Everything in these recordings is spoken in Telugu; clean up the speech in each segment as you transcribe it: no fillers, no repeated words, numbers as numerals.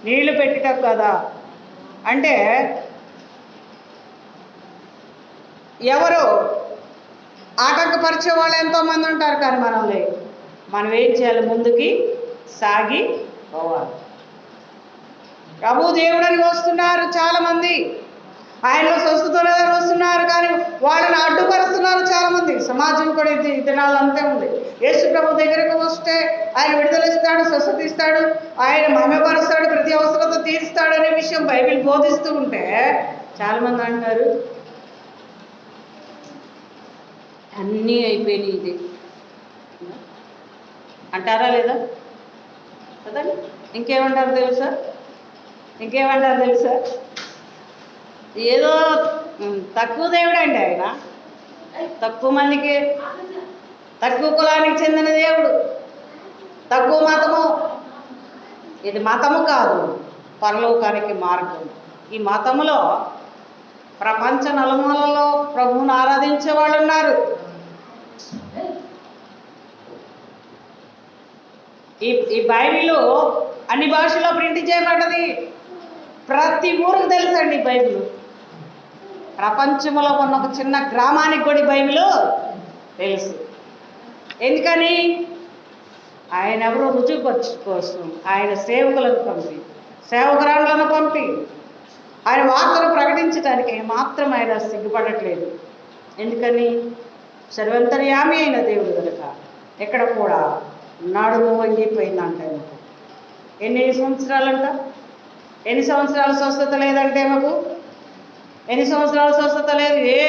నీళ్లు పెట్టుట కదా అంటే ఎవరు ఆటంకపరిచే వాళ్ళు ఎంతోమంది ఉంటారు, కానీ మనం ఏం చేయాలి? ముందుకి సాగి పోవాలి. ప్రభు దేవుడని వస్తున్నారు చాలామంది, ఆయనలో స్వస్థత లేదని వస్తున్నారు, కానీ వాళ్ళని అడ్డుపరుస్తున్నారు చాలామంది. సమాజం కూడా ఈ దినాలు అంతే ఉంది. యేసు ప్రభు దగ్గరకు వస్తే ఆయన విడుదలిస్తాడు, స్వస్థత ఇస్తాడు, ఆయన మహిమపరుస్తాడు, ప్రతి అవసరత తీరుస్తాడు అనే విషయం బైబిల్ బోధిస్తూ ఉంటే చాలామంది అంటారు అన్నీ అయిపోయినాయి ఇది అంటారా లేదా? కదండి. ఇంకేమంటారు తెలుసా? ఏదో తక్కువ దేవుడండి ఆయన, తక్కువ మందికి, తక్కువ కులానికి చెందిన దేవుడు, తక్కువ మతము. ఇది మతము కాదు, పరలోకానికి మార్గం. ఈ మతములో ప్రపంచ నలుమూలలో ప్రభువును ఆరాధించే వాళ్ళు ఉన్నారు. ఈ బైబిల్ అన్ని భాషల్లో ప్రింట్ చేయబడ్డది. ప్రతి ఊరికి తెలుసండి బైబిల్. ప్రపంచంలో ఉన్న ఒక చిన్న గ్రామానికి కూడా బైబిల్ తెలుసు. ఎందుకని? ఆయన ఎవరో రుజువుపరచు కోసం ఆయన సేవకులను పంపి, సేవకురాళ్ళను పంపి ఆయన వార్తను ప్రకటించడానికి మాత్రం ఆయన సిగ్గుపడట్లేదు. ఎందుకని? సర్వంతర్యామి అయిన దేవుడు కనుక ఎక్కడ కూడా నడుము వంగిపోయిందంట. ఎన్ని సంవత్సరాలంట? ఎన్ని సంవత్సరాలు స్వస్థత లేదంటే మాకు? ఎన్ని సంవత్సరాలు స్వస్థత లేదు? ఏ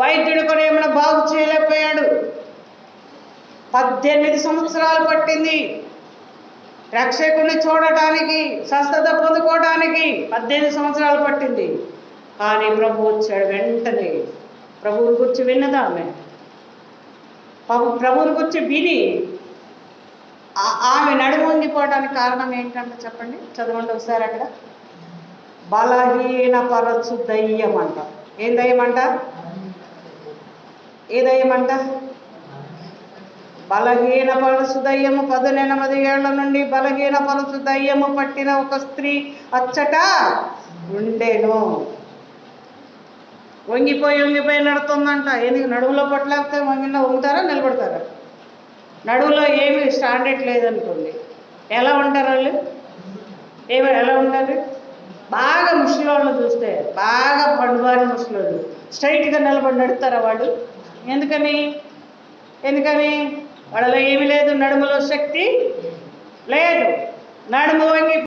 వైద్యుడు కూడా ఏమైనా బాగు చేయలేకపోయాడు. 18 సంవత్సరాలు పట్టింది రక్షకుని చూడటానికి, స్వస్థత పొందుకోవడానికి 18 సంవత్సరాలు పట్టింది. కానీ ప్రభు వచ్చాడు వెంటనే. ప్రభువుని గురించి విన్నదామె, ప్రభువుని గురించి విని ఆమె నడుము వంగిపోవడానికి కారణం ఏంటంటే చెప్పండి, చదవండి ఒకసారి. అక్కడ బలహీనపరచు దయ్యం అంట. ఏం దయ్యం అంట? ఏ దయ్యం అంట? బలహీనపరచు దయ్యము. 18 ఏళ్ల నుండి బలహీనపరచు దయ్యము పట్టిన ఒక స్త్రీ అచ్చట ఉండేను. వంగిపోయి నడుతుందంట. ఎందుకు? నడువులో పట్టలేకపోతే వంగుతారా, నిలబడతారా? నడువులో ఏమి స్టాండర్డ్ లేదనుకోండి, ఎలా ఉంటారు వాళ్ళు? ఎలా ఉంటారు? బాగా ముసలివాళ్ళు చూస్తే, బాగా పండువారి ముసలివాళ్ళు స్ట్రైట్గా నిలబడి నడుస్తారా వాళ్ళు? ఎందుకని? వాళ్ళలో ఏమి లేదు, నడుములో శక్తి లేదు. నడుము వంగి